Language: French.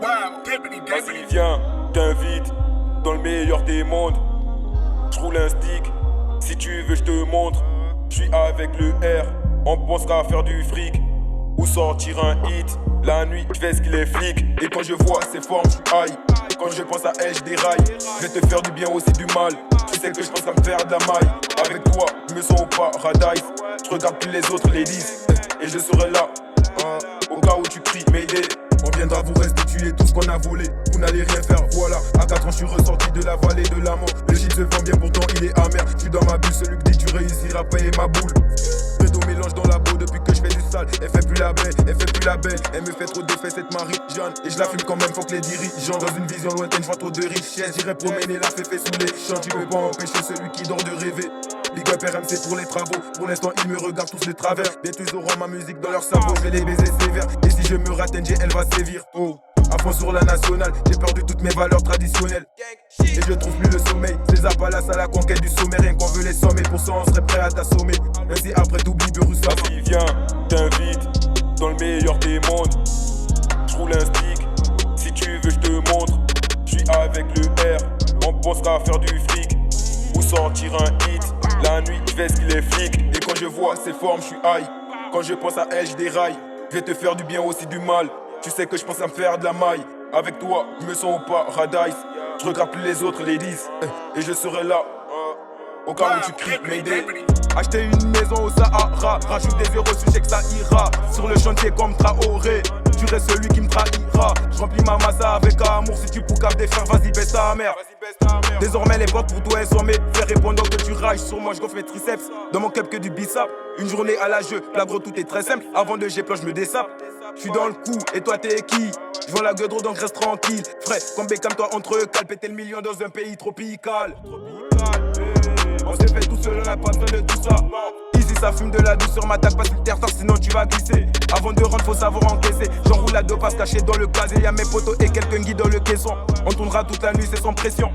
Vas-y viens, t'invite dans le meilleur des mondes. J'roule un stick, si tu veux j'te montre. J'suis avec le R, on pensera faire du fric ou sortir un hit. La nuit, j'fais ce qu'il est flic. Et quand je vois ses formes, j'suis high. Quand je pense à elle, j'déraille. J'vais te faire du bien aussi du mal. Tu sais que je pense à me faire de la maille. Avec toi, je me sens au paradise. J'regarde plus les autres ladies et je serai là au cas où tu cries Mayday. On viendra vous restituer tout ce qu'on a volé. Vous n'allez rien faire, voilà. À 4 ans, je suis ressorti de la vallée de la mort. Le shit se vend bien, pourtant il est amer. Je suis dans ma bulle, celui qui dit tu réussiras à payer ma boule. Bédo mélange dans la peau depuis que je fais du sale. Elle fait plus la belle, elle fait plus la belle. Elle me fait trop d'effets cette Marie-Jeanne. Et je la fume quand même, faut que les dirigeants. Dans une vision lointaine, je vois trop de richesse. J'irai promener la féfé sous les champs. Tu peux pas empêcher celui qui dort de rêver. Big up RMC pour les travaux. Pour l'instant, ils me regardent tous de travers. Bientôt, ils auront ma musique dans leur cerveau. Je vais les baiser sévères. Et si je me rate, NG, elle va sévir. Oh, à fond sur la nationale. J'ai perdu toutes mes valeurs traditionnelles. Et je trouve plus le sommeil. César Palace à la conquête du sommet. Rien qu'on veut les sommer. Pour ça, on serait prêt à t'assommer. Même si après t'oublies de Russa. Vas-y, viens, t'invite dans le meilleur des mondes. J'roule un stick, si tu veux, j'te montre. J'suis avec le R, on pensera faire du fric ou sortir un hit. La nuit, j'fais ce qu'il est flic. Et quand je vois ses formes, j'suis high. Quand je pense à elle, j'déraille. J'vais te faire du bien aussi du mal. Tu sais que je pense à me faire de la maille. Avec toi, je me sens au paradise. Je regarde plus les autres ladies et je serai là au cas où tu cries Mayday. Acheter une maison au Sahara. Rajoute des zéros, je sais que ça ira. Sur le chantier comme Traoré. Tu restes celui qui me trahira. Je remplis ma massa avec amour. Si tu poucaves des frères, vas-y baisse ta mère. Désormais les portes pour toi elles sont mes. Fais répondre que tu rages sur moi, je gonfle mes triceps. Dans mon club que du bissap. Une journée à la jeu, la gros tout est très simple. Avant de G-plan, je me dessape. Je suis dans le coup, et toi t'es qui? Je vends la gueule donc reste tranquille. Frais, comme calme-toi entre eux, calme, péter le million dans un pays tropical. On s'est fait tout seul, on a pas besoin de tout ça. Ici ça fume de la douceur, m'attaque pas sur le terre sinon tu vas glisser. Avant de rentrer faut savoir encaisser. J'enroule la dope à se cacher dans le casier. Y'a mes potos et quelques guides dans le caisson. On tournera toute la nuit, c'est sans pression.